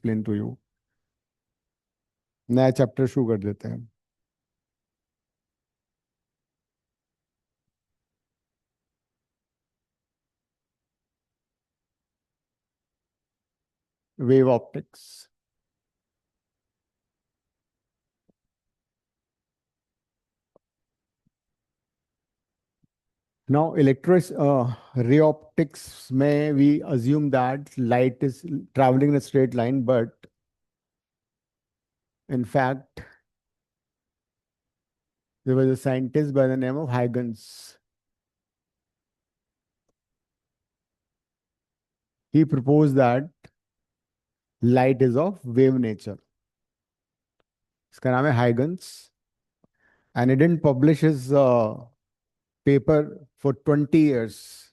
explain to you. नया chapter शुरू कर देते हैं. Wave optics. Now, ray optics may we assume that light is traveling in a straight line, but in fact, there was a scientist by the name of Huygens. He proposed that light is of wave nature. इसका नाम है Huygens, and he didn't publish his paper for 20 years.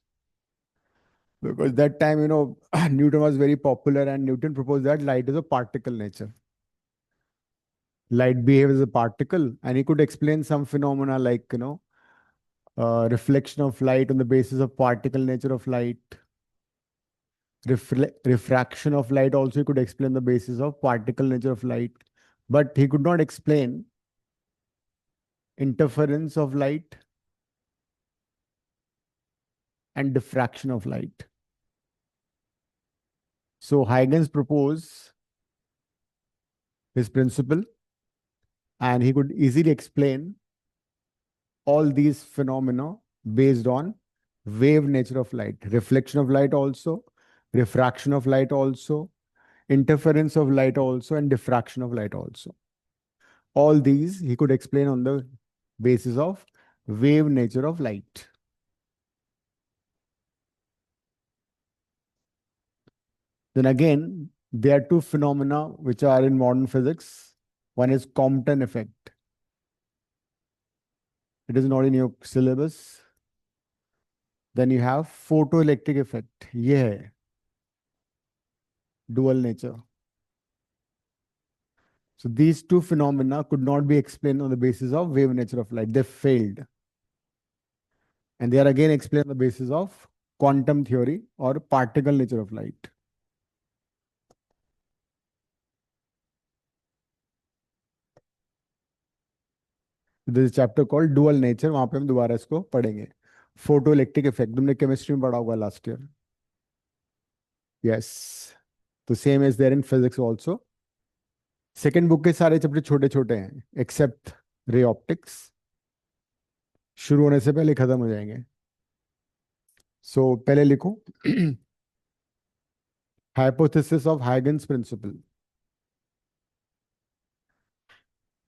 Because that time, Newton was very popular, and Newton proposed that light is a particle nature. Light behaves as a particle, and he could explain some phenomena like, reflection of light on the basis of particle nature of light. Refraction of light also he could explain the basis of particle nature of light. But he could not explain interference of light and diffraction of light. So Huygens proposed his principle, and he could easily explain all these phenomena based on wave nature of light, reflection of light also, refraction of light also, interference of light also, and diffraction of light also. All these he could explain on the basis of wave nature of light. Then again, there are two phenomena which are in modern physics. One is Compton effect. It is not in your syllabus. Then you have photoelectric effect. ये है dual nature. So these two phenomena could not be explained on the basis of wave nature of light. They failed. And they are again explained on the basis of quantum theory or particle nature of light. There is a chapter called dual nature. वहां पे हम दोबारा इसको पढ़ेंगे. Photoelectric effect. तुमने chemistry में पढ़ा होगा लास्ट ईयर. Yes. तो same is there in physics also. Second book के सारे चैप्टर छोटे छोटे हैं एक्सेप्ट रे ऑप्टिक्स. शुरू होने से पहले खत्म हो जाएंगे. सो पहले लिखो hypothesis of Huygens principle.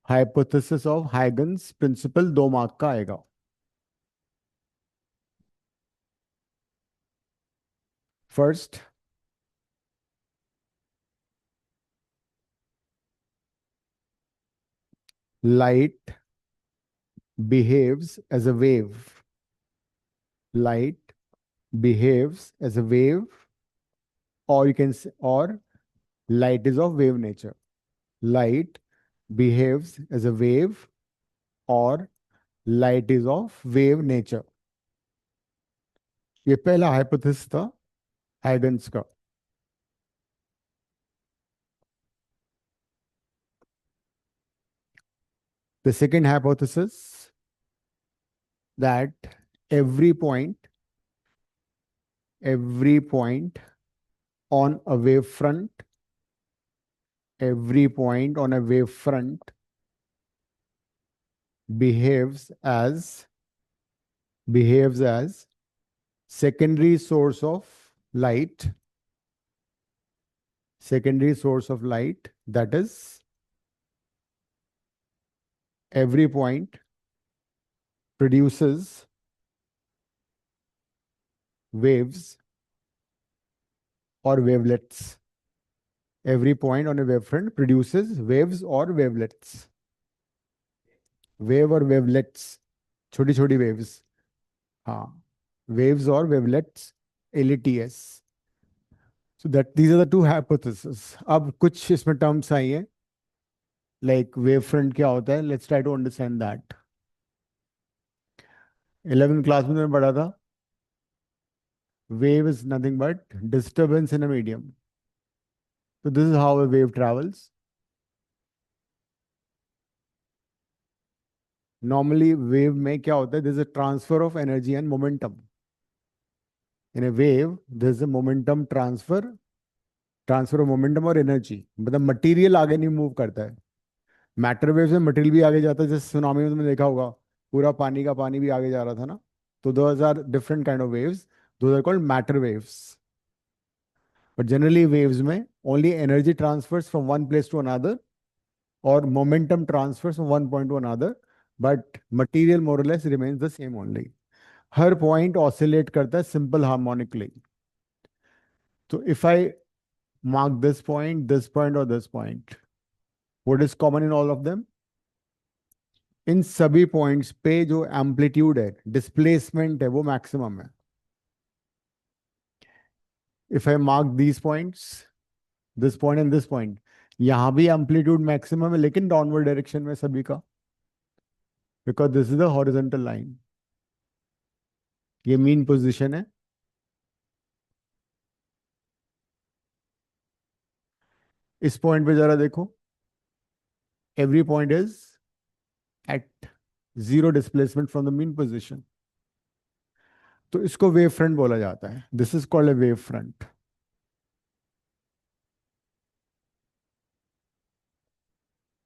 Hypothesis of Huygens principle 2 mark का आएगा. First, light behaves as a wave. Light behaves as a wave, or you can say, or light is of wave nature. Light behaves as a wave, or light is of wave nature. ये पहला hypothesis था Huygens का. The second hypothesis, that every point on a wavefront, every point on a wavefront behaves as secondary source of light, that is, every point produces waves or wavelets. Every point on a wavefront produces waves or wavelets. Wave or wavelets, छोटी छोटी waves. हाँ, waves or wavelets, LETS. So that these are the two hypotheses. अब कुछ इसमें terms आई हैं, like wavefront क्या होता है? Let's try to understand that. 11th class में मैंने पढ़ा था, wave is nothing but disturbance in a medium. तो this is how a wave travels. Normally wave में क्या होता है, this is a transfer of energy and momentum. In a wave this is a momentum transfer, transfer of momentum और energy. मतलब material आगे नहीं move करता है. मैटर वेव से मटेरियल भी आगे जाता है, जैसे सुनामी में तुमने देखा होगा, पूरा पानी का पानी भी आगे जा रहा था ना. तो those are different kind of waves, those are called matter waves. But generally waves में only energy transfers from one place to another, or momentum transfers from one point to another, but material more or less remains the same only. Her point oscillate करता है simple harmonically. So if I mark this point or this point, what is common in all of them? इन सभी points पे जो amplitude है, displacement है, वो maximum है. If I mark these points, this point and this point, यहां भी amplitude maximum है लेकिन डाउनवर्ड डायरेक्शन में सभी का, because this is the horizontal line. ये मीन पोजीशन है. इस पॉइंट पे जरा देखो, every point is at zero displacement from the mean position. तो इसको वेव फ्रंट बोला जाता है. This is called a wave front.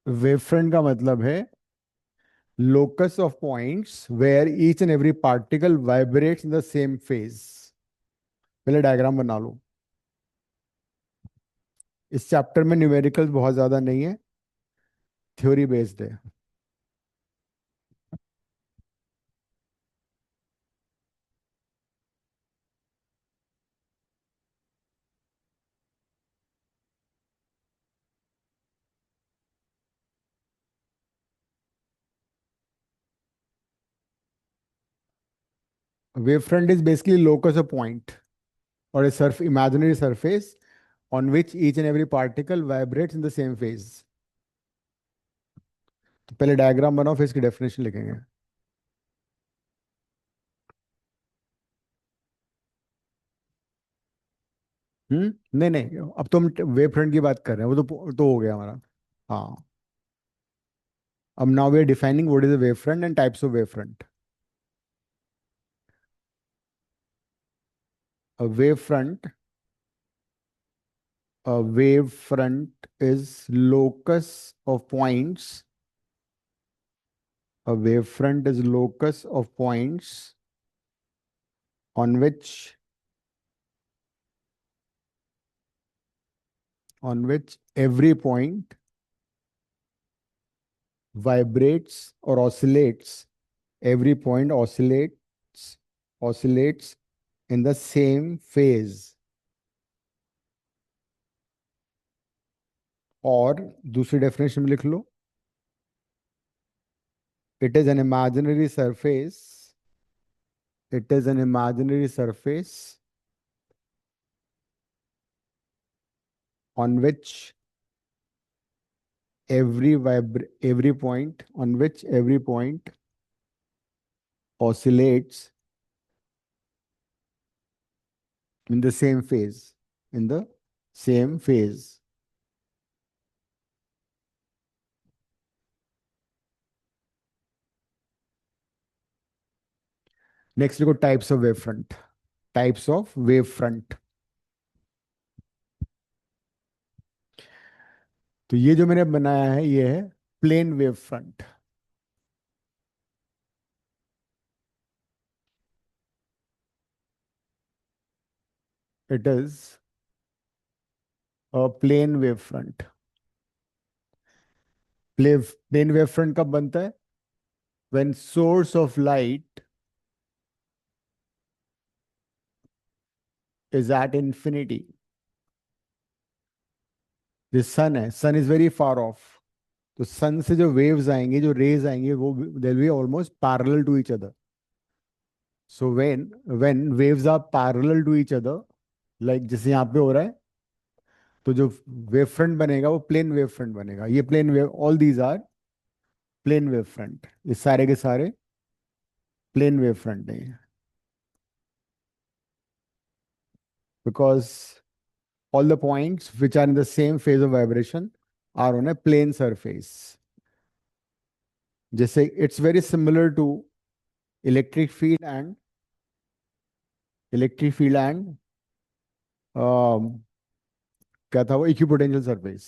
Wave front का मतलब है locus of points where each and every particle vibrates in the same phase. पहले diagram बना लो. इस चैप्टर में न्यूमेरिकल्स बहुत ज्यादा नहीं है, थ्योरी बेस्ड है. Wave front is basically locus of point or a imaginary surface on which each and every particle vibrates in the same phase. तो पहले डायग्राम बनाओ फिर इसकी डेफिनेशन लिखेंगे. नहीं नहीं, अब तो हम वेव फ्रंट की बात कर रहे हैं, वो तो हो गया हमारा. हाँ. अब now we are defining what is a wave front and types of wave front. A wave front, a wave front is locus of points. A wave front is locus of points on which every point vibrates or oscillates. Every point oscillates in the same phase. और दूसरी definition में लिख लो, it is an imaginary surface. It is an imaginary surface on which every point oscillates in the same phase. In the same phase. Next, we go types of wavefront. Types of wavefront. तो ये जो मैंने बनाया है ये है plane wave front. It is a plane wave front. Plane wave front कब बनता है? When source of light is at infinity. The sun है, sun is very far off. तो सन से जो वेव्स आएंगे, जो रेज आएंगे, वो they'll be almost parallel to each other. So when waves are parallel to each other, like जैसे यहाँ पे हो रहा है, तो जो वेव फ्रंट बनेगा वो प्लेन वेव फ्रंट बनेगा. ये plane wave, all these are plane wave front. ये सारे के सारे प्लेन वेव फ्रंट है. Because all the points which are in the same phase of vibration are on a plane surface. जैसे it's very similar to electric field and electric field and um, क्या था वो equipotential surface.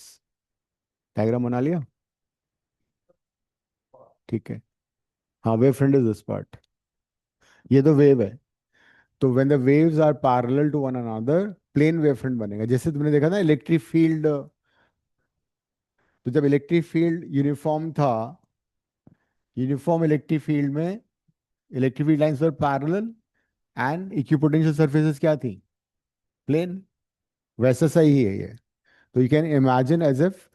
Diagram बना लिया. ठीक है. हाँ, wave front is this part. ये तो वेव है. तो when the waves are parallel to one another plane wave front बनेगा. जैसे तुमने देखा ना इलेक्ट्रिक फील्ड. तो जब इलेक्ट्रिक फील्ड यूनिफॉर्म था, यूनिफॉर्म इलेक्ट्रिक फील्ड में electric field lines were parallel and equipotential surfaces क्या थी? प्लेन. वैसा सही है ये. तो you can imagine as if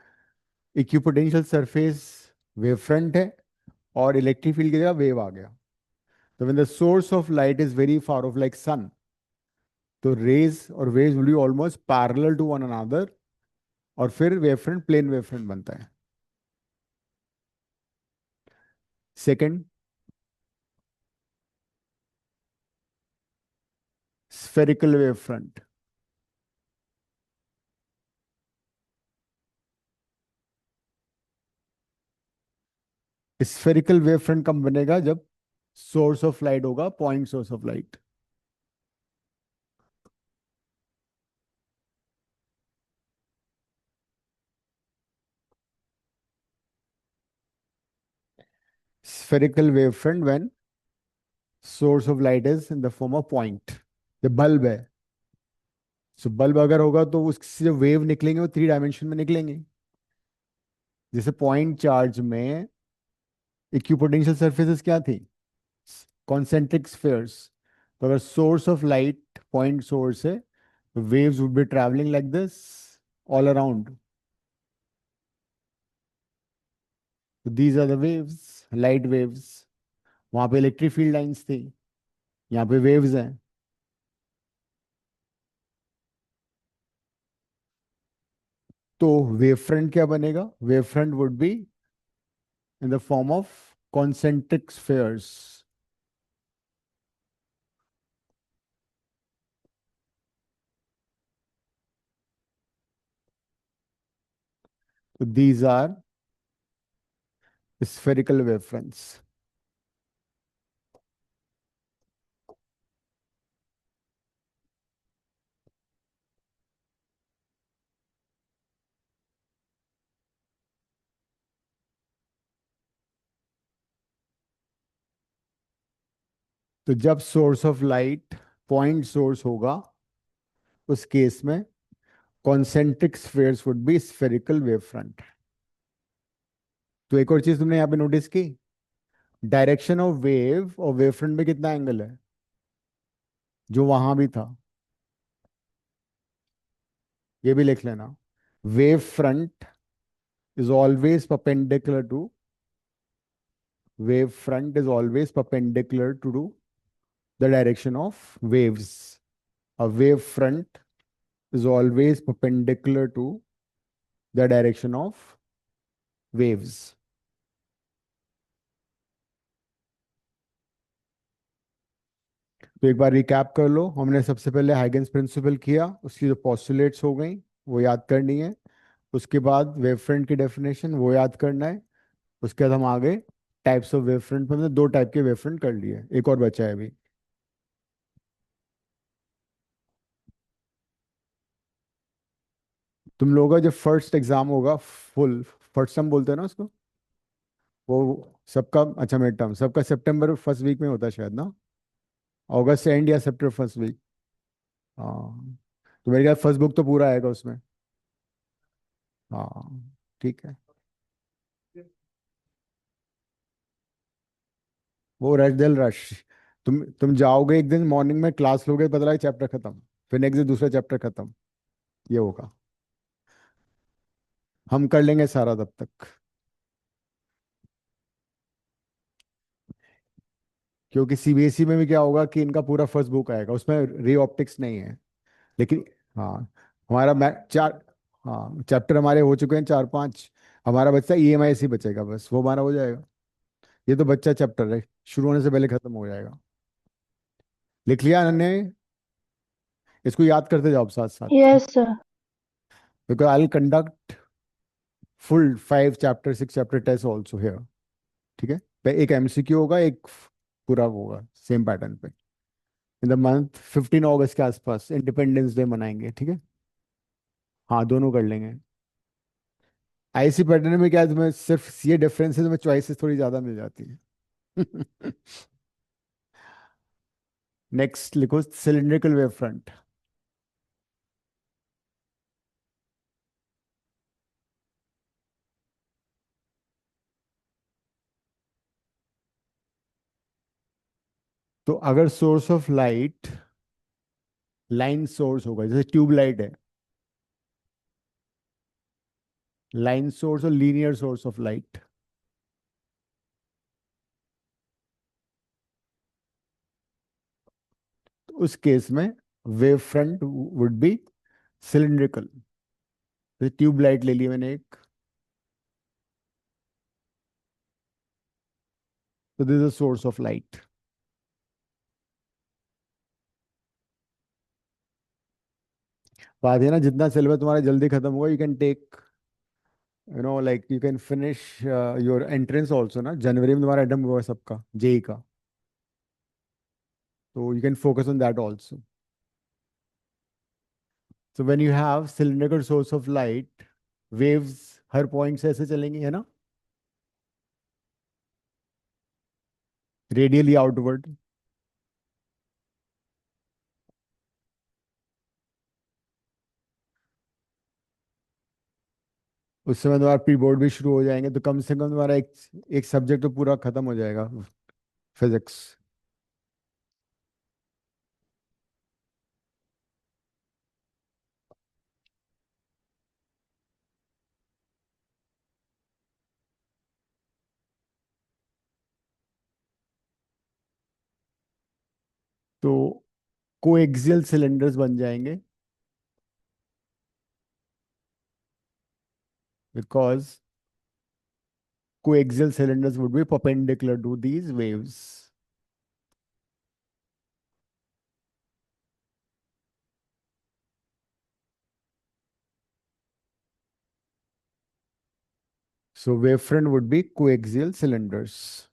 equipotential surface wave front है और इलेक्ट्रिक फील्ड की जगह वेव आ गया. तो when the source of light is very far off like sun, तो रेज और waves will be almost parallel to one another और फिर wave front plane wave front बनता है. Second, spherical wave front. Spherical wave front कब बनेगा? जब source of light होगा point source of light. Spherical wavefront when source of light is in the form of point. ये bulb है. So bulb अगर होगा तो उससे जो वेव निकलेंगे वो 3 डायमेंशन में निकलेंगे. जैसे पॉइंट चार्ज में इक्विपोटेंशियल सरफेसेस क्या थी? Concentric spheres. तो अगर source of light point source है, waves would be traveling like this all around. So these are the waves, light waves. वहां पे इलेक्ट्रिक फील्ड लाइंस थी, यहाँ पे वेव्स हैं. तो वेव फ्रंट क्या बनेगा? Wave front would be in the form of concentric spheres. तो these are spherical wavefronts. तो जब source of light point source होगा उस केस में concentric spheres would be spherical wave front. तो एक और चीज तुमने यहाँ पे नोटिस की, डायरेक्शन ऑफ वेव और वेव फ्रंट में कितना एंगल है? जो वहां भी था. ये भी लिख लेना. Wave front is always perpendicular to wave front is always perpendicular to the direction of waves. A wave front is always perpendicular to the direction of waves. तो एक बार रिकैप कर लो. हमने सबसे पहले हाइगन्स प्रिंसिपल किया, उसकी जो पॉस्टुलेट्स हो गई वो याद करनी है. उसके बाद वेव फ्रंट की डेफिनेशन वो याद करना है. उसके बाद हम आगे टाइप्स ऑफ वेव फ्रंट पर 2 टाइप के वेव फ्रंट कर लिए, एक और बचा है अभी. तुम लोगों का जब फर्स्ट एग्जाम होगा, फुल फर्स्ट टर्म बोलते हैं ना उसको, वो सबका, अच्छा मिड टर्म सबका सितंबर फर्स्ट वीक में होता है शायद ना, अगस्त एंड या सितंबर फर्स्ट वीक. हाँ, तो मेरे ख्याल फर्स्ट बुक तो पूरा आएगा उसमें. हाँ, ठीक है. वो रश दिल रश. तुम जाओगे एक दिन मॉर्निंग में क्लास लोगे, पता लगा चैप्टर खत्म, फिर नेक्स्ट दिन दूसरा चैप्टर खत्म. ये होगा. हम कर लेंगे सारा तब तक. क्योंकि सीबीएसई में भी क्या होगा कि इनका पूरा फर्स्ट बुक आएगा, उसमें रे ऑप्टिक्स नहीं है. लेकिन हाँ, हमारा चार, हाँ चैप्टर हमारे हो चुके हैं 4-5. हमारा बच्चा ईएमआई से बचेगा, बस वो हमारा हो जाएगा. ये तो बच्चा चैप्टर है, शुरू होने से पहले खत्म हो जाएगा. लिख लिया अनन्या? इसको याद करते जाओ साथ साथ. Yes sir. Because I will conduct full 5 chapter 6 chapter test also here. ठीक है. एक एमसीक्यू होगा, एक पूरा होगा सेम पैटर्न पे. इन द मंथ 15 अगस्त के आसपास इंडिपेंडेंस डे मनाएंगे. ठीक है. हाँ, दोनों कर लेंगे. आईसी पैटर्न में क्या है, तुम्हें सिर्फ ये डिफरेंस है, तुम्हें चॉइसेस थोड़ी ज्यादा मिल जाती है. नेक्स्ट लिखो सिलिंड्रिकल वेव फ्रंट. तो अगर source of light line source होगा, जैसे ट्यूब लाइट है, लाइन सोर्स और लीनियर सोर्स ऑफ लाइट, तो उस केस में wave front would be cylindrical. जैसे ट्यूब लाइट ले ली मैंने एक, तो this is source of light. बात है ना, जितना सिलेबस तुम्हारा जल्दी खत्म होगा, you can take, like you can finish your entrance also ना. जनवरी में तुम्हारा एडम हुआ है सबका, जेई का. तो you can focus on that also. So when you have cylindrical source of light, waves her point से ऐसे चलेंगी, है ना, रेडियली आउटवर्ड. उस समय तुम्हारा प्री बोर्ड भी शुरू हो जाएंगे, तो कम से कम तुम्हारा एक एक सब्जेक्ट तो पूरा खत्म हो जाएगा, फिजिक्स. तो कोएक्सियल सिलेंडर्स बन जाएंगे, because coaxial cylinders would be perpendicular to these waves. So wavefront would be coaxial cylinders.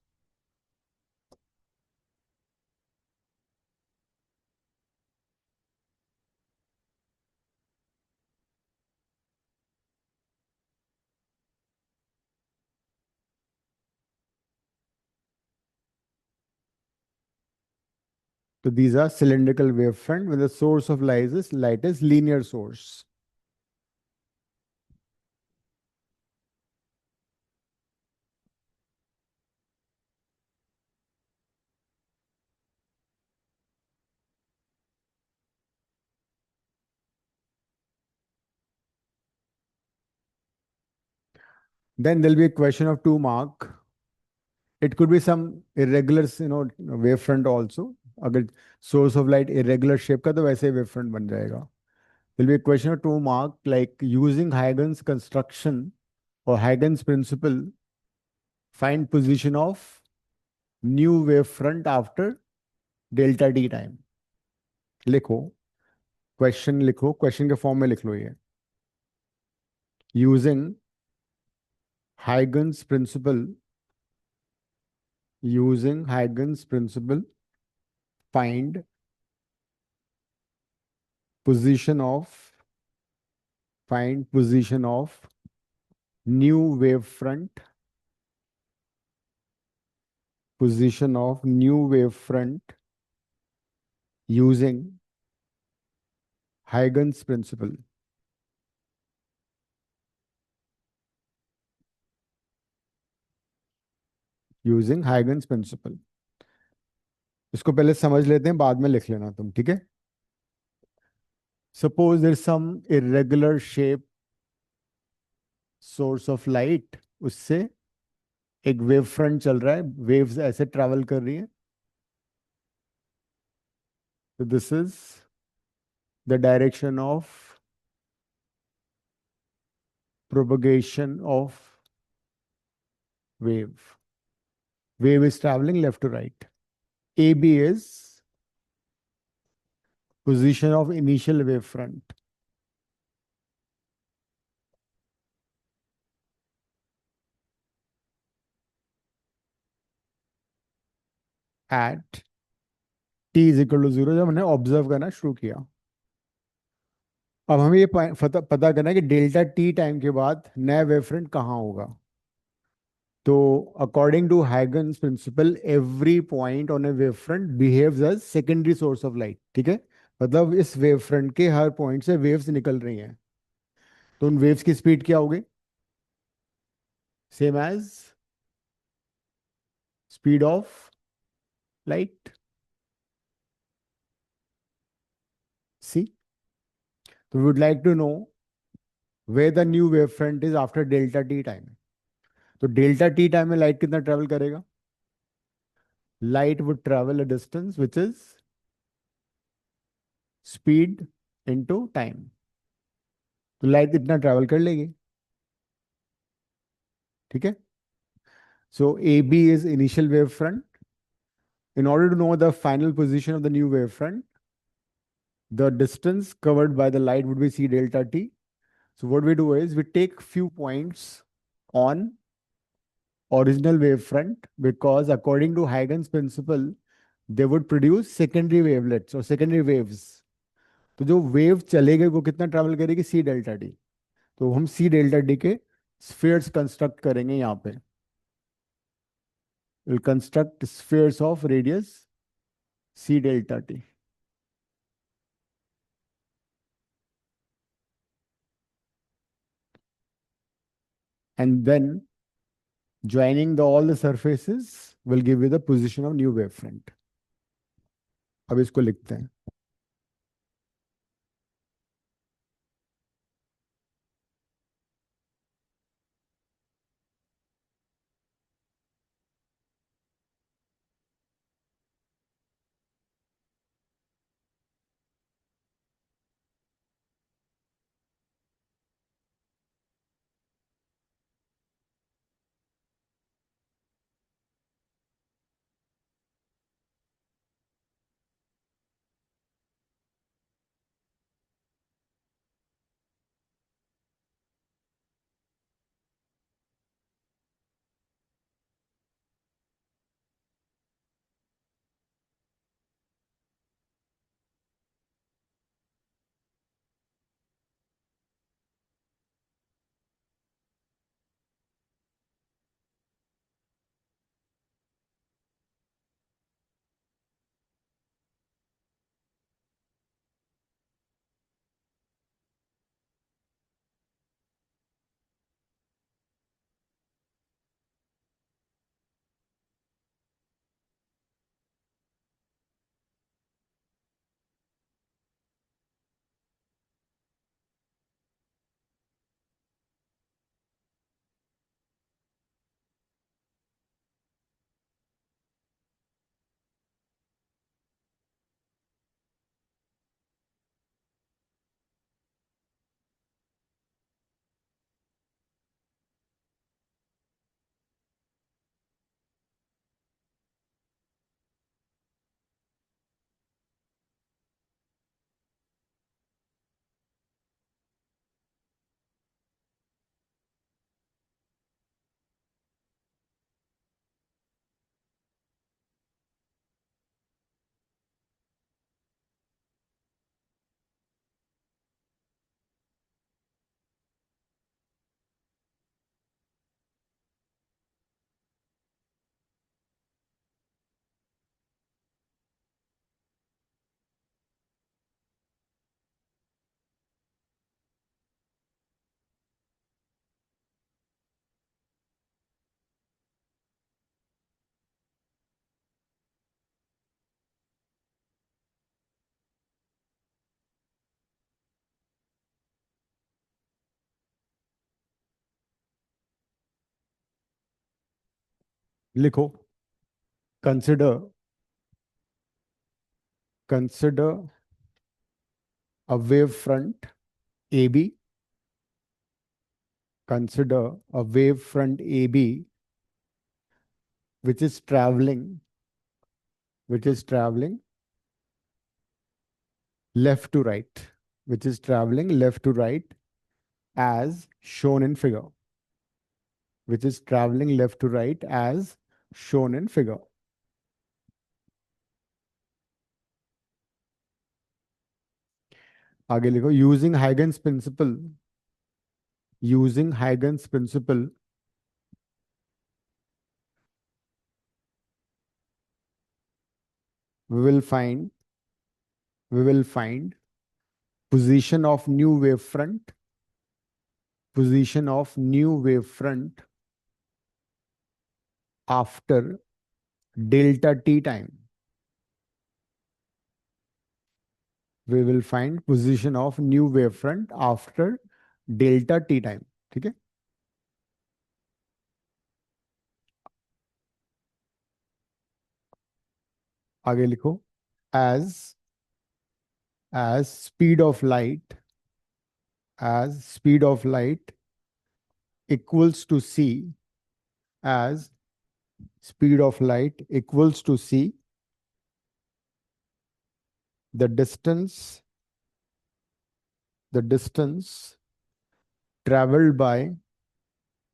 So these are cylindrical wavefront when the source of light is linear source. Then there'll be a question of 2 mark. It could be some irregular, wavefront also. अगर source of light irregular shape का, तो वैसे wavefront बन जाएगा. There'll be a question of 2 mark, like using Huygens construction or Huygens principle, find position of new wavefront after delta t time. लिखो, question लिखो, question के form में लिख लो ये. Using Huygens principle, using Huygens principle, find position of find position of new wave front, position of new wave front using Huygens principle. Using Huygens principle. इसको पहले समझ लेते हैं, बाद में लिख लेना तुम. ठीक है. Suppose there some irregular shape source of light, उससे एक वेव फ्रंट चल रहा है, वेव्स ऐसे ट्रैवल कर रही है. तो this is the direction of propagation of wave. Wave is traveling left to right. AB is position of initial wave front. At t is equal to zero, जब हमने ऑब्जर्व करना शुरू किया। अब हमें ये पता करना है कि डेल्टा टी टाइम के बाद नया वेव फ्रंट कहाँ होगा। तो according to Huygens principle, every point on a wave front behaves as secondary source of light. ठीक है, मतलब इस वेव फ्रंट के हर पॉइंट से वेव्स निकल रही हैं, तो उन वेव्स की स्पीड क्या होगी? Same as speed of light. C, तो we would like to know where the new wavefront is after delta t time। तो डेल्टा टी टाइम में लाइट कितना ट्रेवल करेगा? Light would travel a distance which is speed into time. तो light इतना travel कर लेगी। ठीक है, so A B is initial wave front. In order to know the final position of the new wavefront, the distance covered by the light would be c delta t. So what we do is we take few points on original wavefront, because according to Huygens principle, they would produce secondary wavelets or secondary waves। तो जो wave चलेगी वो कितना travel करेगी? C delta t. तो हम c delta t के spheres construct करेंगे यहाँ पे। Will construct spheres of radius c delta t. And then joining all the surfaces will give you the position of new wavefront। अब इसको लिखते हैं। लिखो, consider consider a wave front AB, consider a wave front AB which is traveling left to right, which is traveling left to right as shown in figure, which is traveling left to right as shown in figure। आगे लिखो, using Huygens principle we will find we will find position of new wavefront after delta t time. We will find position of new wavefront after delta t time. ठीक है, आगे लिखो, as as speed of light as speed of light equals to c as speed of light equals to c, the distance traveled by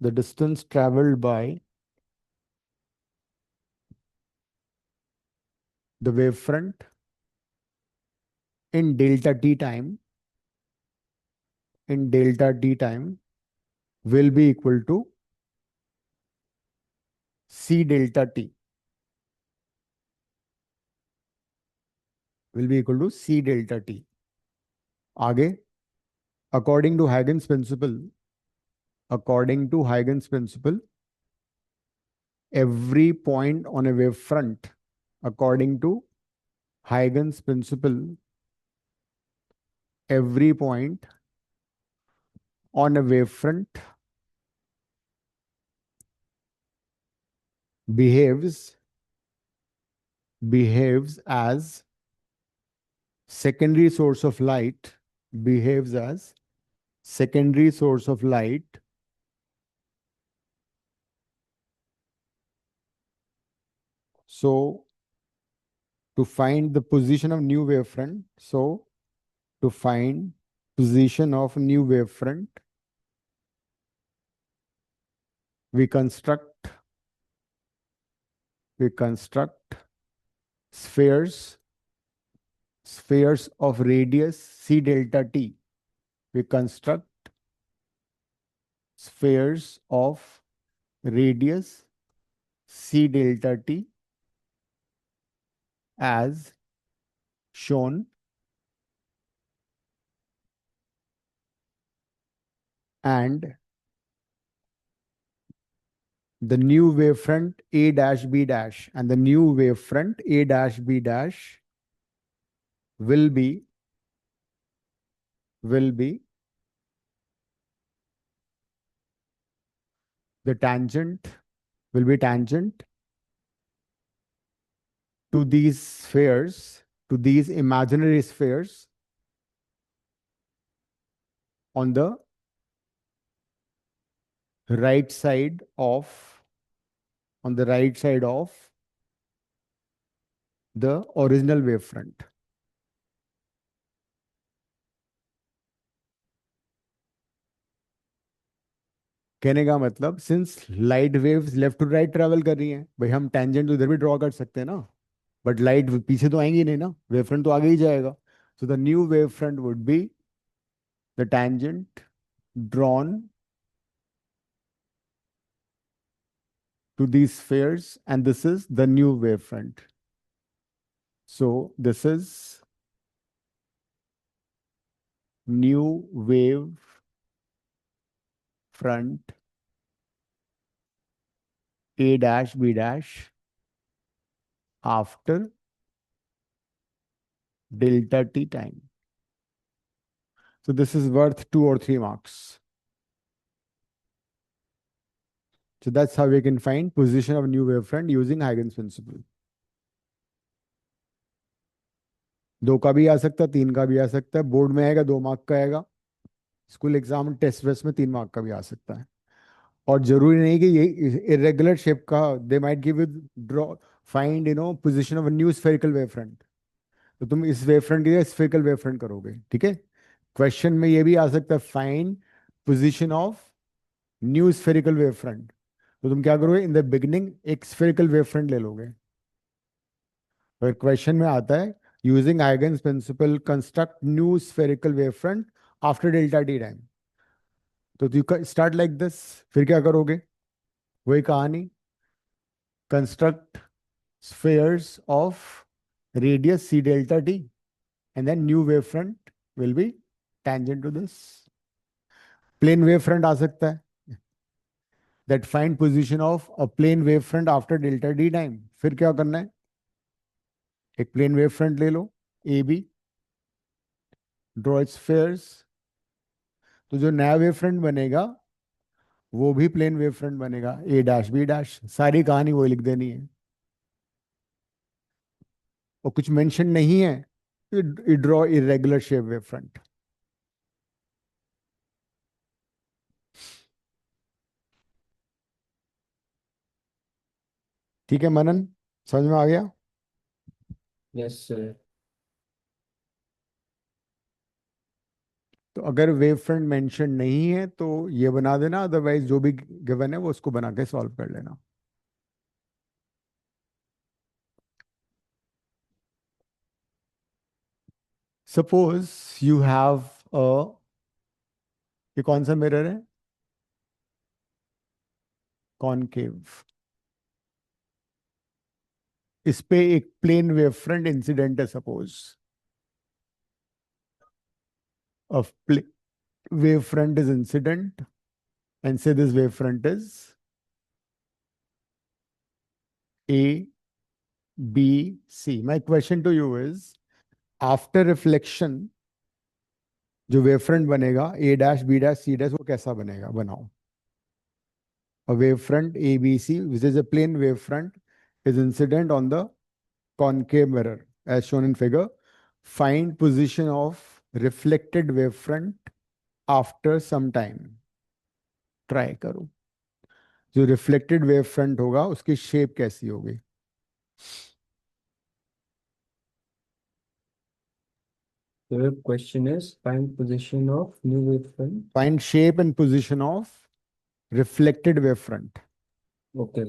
the distance traveled by the wavefront in delta t time will be equal to c delta t, will be equal to c delta t. आगे, according to Huygens principle, every point on a wavefront, according to Huygens principle, every point on a wavefront behaves as secondary source of light, behaves as secondary source of light so to find the position of new wavefront, to find position of new wavefront, we construct spheres of radius c delta t. We construct spheres of radius c delta t as shown, and the new wavefront a dash b dash and the new wavefront a dash b dash will be the tangent will be tangent to these spheres, to these imaginary spheres on the right side of the original wavefront. कहने का मतलब, since light waves left to right travel कर रही हैं, भाई हम tangent उधर भी ड्रॉ कर सकते हैं ना, बट लाइट पीछे तो आएंगी नहीं ना, वेवफ्रंट तो आगे ही जाएगा. So the new wavefront would be the tangent drawn to these spheres, and this is the new wavefront. So this is new wave front a dash b dash after delta t time. So this is worth 2 or 3 marks. So that's how we can find position of new wavefront using Huygens principle. 2 का भी आ सकता है, 3 का भी आ सकता है, board में आएगा 2 मार्क का आएगा, स्कूल एग्जाम टेस्ट वेस्ट में 3 मार्क का भी आ सकता है. और जरूरी नहीं कि ये इरेगुलर शेप का, they might give you draw find position of new spherical wavefront, तो तुम इस वेवफ्रंट की स्फेरिकल वेवफ्रंट करोगे. ठीक है, क्वेश्चन में ये भी आ सकता है, find position of new spherical wavefront, तो तुम क्या करोगे, इन द बिगिनिंग एक स्फेरिकल वेवफ्रंट ले लोगे. और क्वेश्चन में आता है Using Huygens principle, construct new spherical wavefront after delta t time. तो you start like this. फिर क्या करोगे? वही कहानी. Construct spheres of radius c delta t, and then new wavefront will be tangent to this. Plane wavefront आ सकता है. That find position of a plane wavefront after delta t time. फिर क्या करना है? एक plane wavefront ले लो, AB, draw its spheres. तो जो नया wavefront बनेगा वो भी प्लेन वेव फ्रंट बनेगा, ए डैश बी डैश. सारी कहानी वही लिख देनी है. और कुछ मेंशन नहीं है, draw irregular shape wave front. ठीक है मनन, समझ में आ गया? Yes sir. तो अगर वेव फ्रंट मेंशन नहीं है तो ये बना देना, अदरवाइज जो भी गिवन है वो उसको बना के सॉल्व कर लेना. सपोज यू हैव अ, ये कौन सा मिरर है? कॉनकेव. इस पे एक प्लेन वेव फ्रंट इंसिडेंट है. Suppose of wave front is incident, and say this wave front is A, B, C. My question to you is, after reflection जो wave front बनेगा A dash B dash C dash, वो कैसा बनेगा? बनाओ. A wave front ABC, which is a plane wave front, is incident on the concave mirror as shown in figure. Find position of reflected wave front after some time. Try करो. जो reflected wave front होगा उसकी shape कैसी होगी? The question is find position of new wavefront. Find shape and position of reflected wave front. Okay.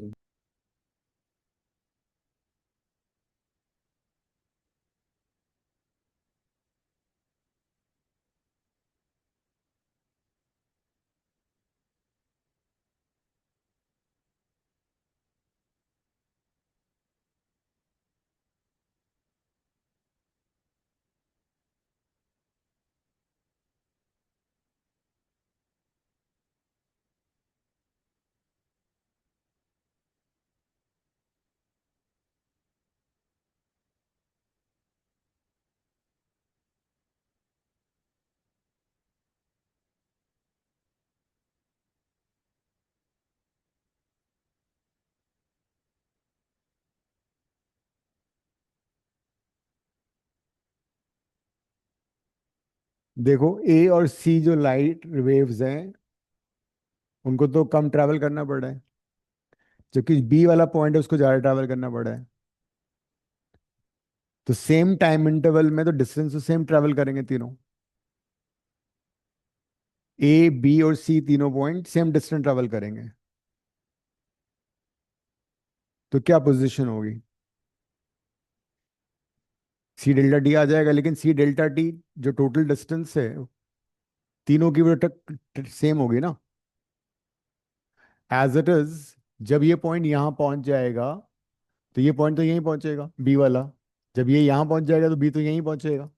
देखो ए और सी जो light waves हैं उनको तो कम ट्रैवल करना पड़ रहा है, जबकि बी वाला पॉइंट है उसको ज्यादा ट्रैवल करना पड़ रहा है. तो सेम टाइम इंटरवल में तो डिस्टेंस तो सेम ट्रैवल करेंगे तीनों. ए बी और सी तीनों पॉइंट सेम डिस्टेंस ट्रैवल करेंगे. तो क्या पोजीशन होगी? सी डेल्टा टी आ जाएगा, लेकिन सी डेल्टा टी जो टोटल डिस्टेंस है तीनों की वो सेम होगी ना. एज इट इज, जब ये पॉइंट यहां पहुंच जाएगा तो ये पॉइंट तो यहीं पहुंचेगा, बी वाला. जब ये यहां पहुंच जाएगा तो बी तो यहीं पहुंचेगा.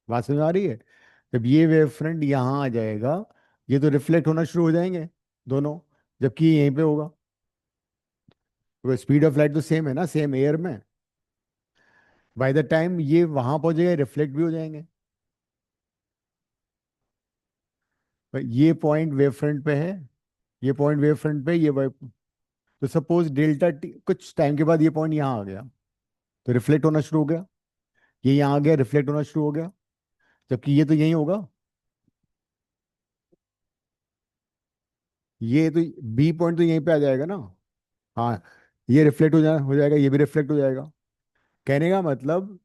बात समझ आ रही है? जब ये वेव फ्रंट यहां आ जाएगा ये तो रिफ्लेक्ट होना शुरू हो जाएंगे दोनों, जबकि ये यहीं पे होगा. तो स्पीड ऑफ लाइट तो सेम है ना, सेम एयर में. बाय द टाइम ये वहां पहुंचेगा रिफ्लेक्ट भी हो जाएंगे. ये पॉइंट वेव फ्रंट पे है, ये पॉइंट वेव फ्रंट पे, ये wave- तो सपोज डेल्टा टी कुछ टाइम के बाद ये पॉइंट यहाँ आ गया तो रिफ्लेक्ट होना शुरू हो गया. ये यहाँ आ गया, रिफ्लेक्ट होना शुरू हो गया, जबकि ये तो यही होगा. ये तो बी पॉइंट तो यहीं पे आ जाएगा ना. हाँ, ये रिफ्लेक्ट हो जाएगा, ये भी रिफ्लेक्ट हो जाएगा. कहने का मतलब,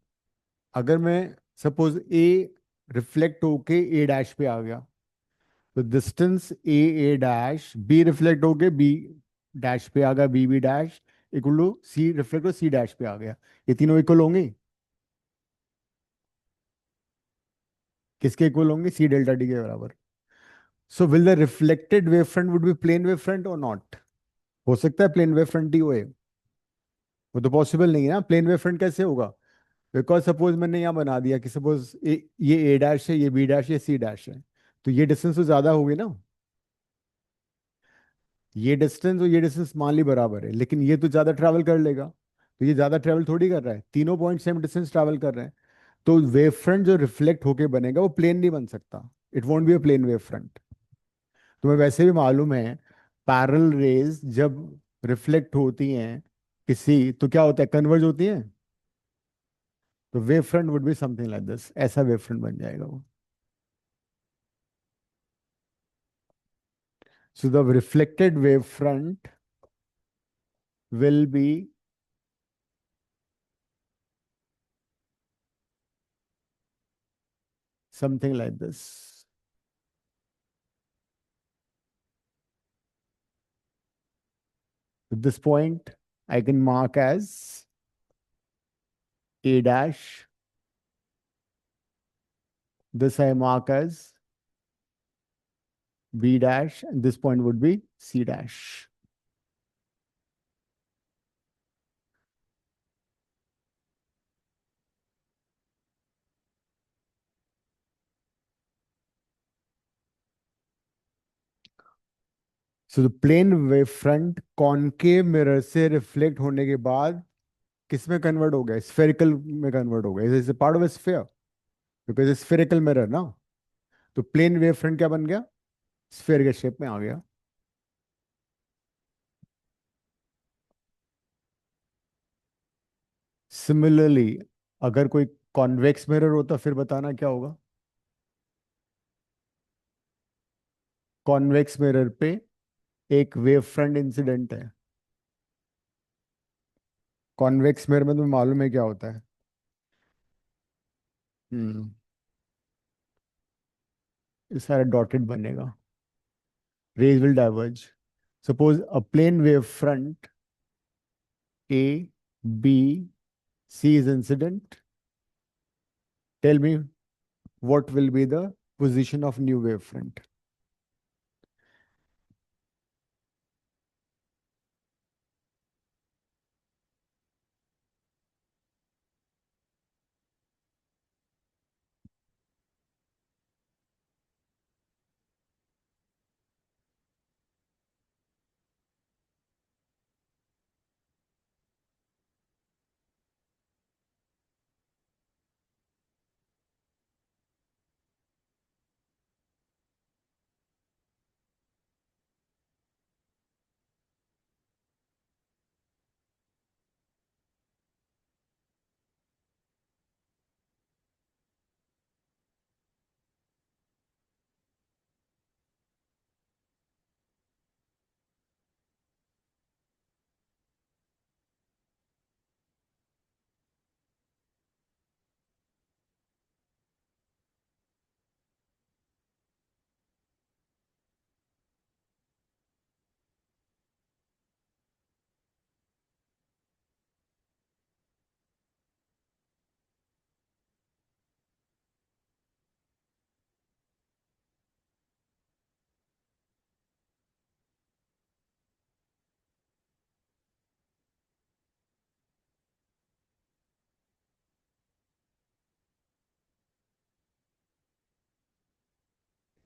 अगर मैं सपोज ए रिफ्लेक्ट होके ए डैश पे आ गया तो distance a dash b reflect होके बी डैश पे आ गया, b dash equal to c reflect हो सी डैश पे आ गया. ये तीनों इक्वल होंगे. किसके इक्वल होंगे? सी डेल्टा टी के बराबर। So will the reflected wave front would be plane wave front और नॉट? हो सकता है प्लेन वेव फ्रंट ही होए? वो तो पॉसिबल नहीं है ना। प्लेन वेव फ्रंट कैसे होगा? बिकॉज सपोज मैंने यहाँ बना दिया कि सपोज ये ए डैश है, ये बी डैश, ये सी डैश है, तो ये डिस्टेंस तो ज्यादा होगी ना। ये डिस्टेंस और ये डिस्टेंस मान ली बराबर है, लेकिन ये तो ज्यादा ट्रैवल कर लेगा। तो ये ज्यादा ट्रैवल थोड़ी कर रहा है, तीनों पॉइंट सेम डिस्टेंस ट्रैवल कर रहे हैं। तो वेव फ्रंट जो रिफ्लेक्ट होके बनेगा वो प्लेन नहीं बन सकता। It won't be a plane wave front. तुम्हें वैसे भी मालूम है, पैरेलल रेज जब रिफ्लेक्ट होती हैं किसी, तो क्या होता है? कन्वर्ज होती हैं। तो wave front would be something like this, ऐसा वेव फ्रंट बन जाएगा वो। So the reflected wave front will be something like this. At this point, I can mark as A dash. This I mark as B dash, and this point would be C dash. So the plane wave front concave mirror से reflect होने के बाद किस में convert हो गया? Spherical में convert हो गया। Is part of A sphere, because spherical mirror ना। तो प्लेन वेव फ्रंट क्या बन गया? स्फीयर के शेप में आ गया। सिमिलरली, अगर कोई कॉन्वेक्स मिरर होता फिर बताना क्या होगा? कॉन्वेक्स मिरर पे एक वेव फ्रंट इंसिडेंट है। कॉन्वेक्स मिरर में तुम्हें मालूम है क्या होता है? हम्म ये सारा डॉटेड बनेगा। Rays will diverge. Suppose a plane wave front a b c is incident. Tell me what will be the position of new wave front?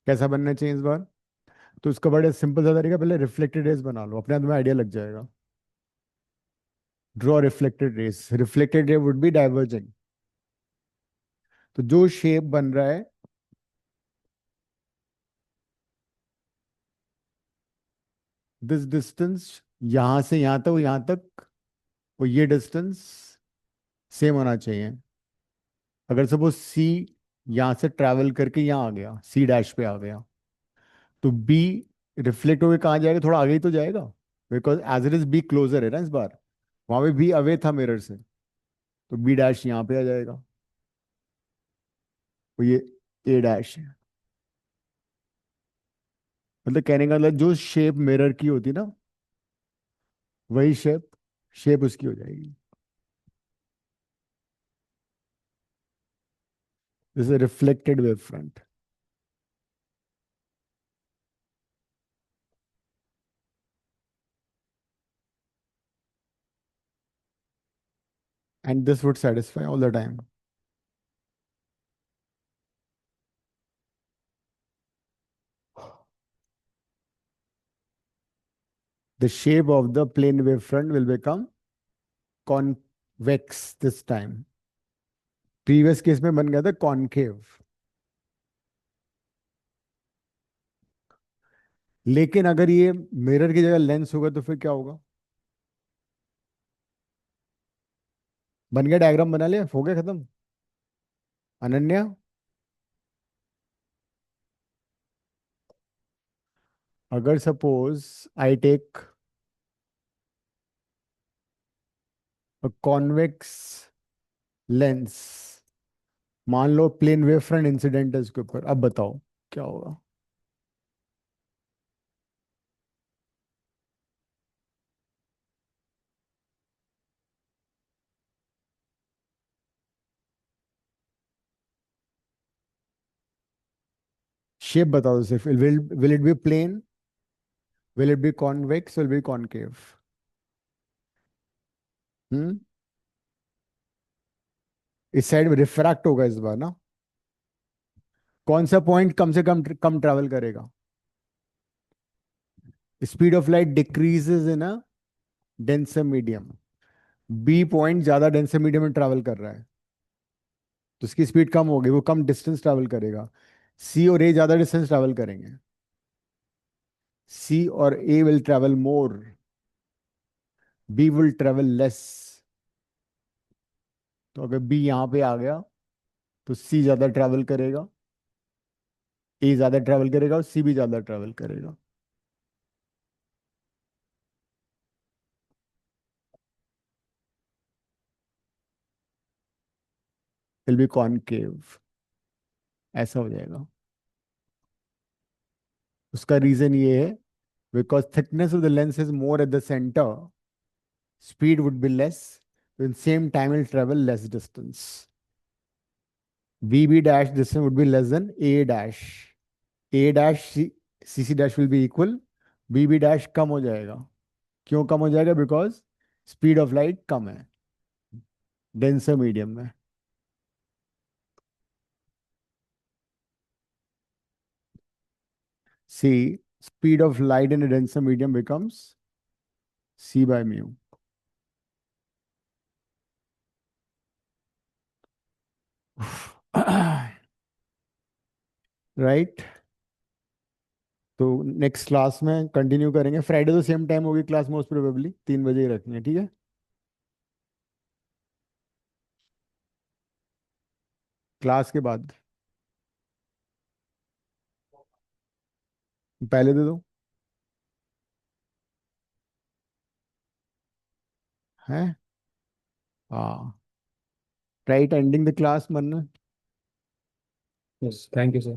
कैसा बनना चाहिए इस बार? तो उसका बड़ा सिंपल सा तरीका, पहले रिफ्लेक्टेड रेज बना लो, अपने आप में आइडिया लग जाएगा। Draw reflected raise. Reflected ray would be diverging. तो जो शेप बन रहा है, दिस डिस्टेंस यहां से यहां तक, यहां तक, और ये डिस्टेंस सेम होना चाहिए। अगर सपोज सी यहां से ट्रैवल करके यहाँ आ गया, सी डैश पे आ गया, तो बी रिफ्लेक्ट होकर कहाँ जाएगा? थोड़ा आगे ही तो जाएगा, because as it is be closer है ना इस बार। वहां पे बी अवे था मिरर से, तो बी डैश यहाँ पे आ जाएगा। तो ये ए डैश है। मतलब कहने का मतलब जो शेप मिरर की होती ना, वही शेप शेप उसकी हो जाएगी। This is a reflected wavefront. And this would satisfy all the time. The shape of the plane wavefront will become convex this time. Previous case में बन गया था कॉनकेव. लेकिन अगर ये मिरर की जगह लेंस होगा तो फिर क्या होगा? बन गया, डायग्राम बना लिया, हो गया खत्म. अनन्या, अगर suppose I take a convex lens, मान लो प्लेन वेव फ्रंट इंसिडेंट है इसके ऊपर, अब बताओ क्या होगा? शेप बताओ सिर्फ. Will it be plane, will it be convex, will be concave? Hmm. इस साइड में रिफ्रैक्ट होगा इस बार ना. कौन सा पॉइंट कम से कम कम ट्रैवल करेगा? Speed of light decreases in a denser medium. B point ज्यादा डेंसर मीडियम में ट्रैवल कर रहा है तो उसकी स्पीड कम होगी, वो कम डिस्टेंस ट्रैवल करेगा. सी और ए ज्यादा डिस्टेंस ट्रैवल करेंगे. सी और A will travel more, B will travel less. तो अगर बी यहां पे आ गया तो सी ज्यादा ट्रैवल करेगा, ए ज्यादा ट्रैवल करेगा और सी भी ज्यादा ट्रैवल करेगा. Will be concave. ऐसा हो जाएगा. उसका रीजन ये है, because thickness of the lens is more at the centre, speed would be less, in same time will travel less distance. BB dash distance would be less than A dash. A dash CC dash will be equal. BB dash कम हो जाएगा. क्यों कम हो जाएगा? Because speed of light कम है denser medium में. C, speed of light in a denser medium becomes C by mu. Right. तो next class में continue करेंगे. फ्राइडे तो सेम टाइम होगी क्लास, मोस्ट प्रोबेबली 3 बजे ही रखेंगे. ठीक है, क्लास के बाद. पहले दे दो. है. हाँ. Right, ending the class, Manna. Yes, thank you, sir.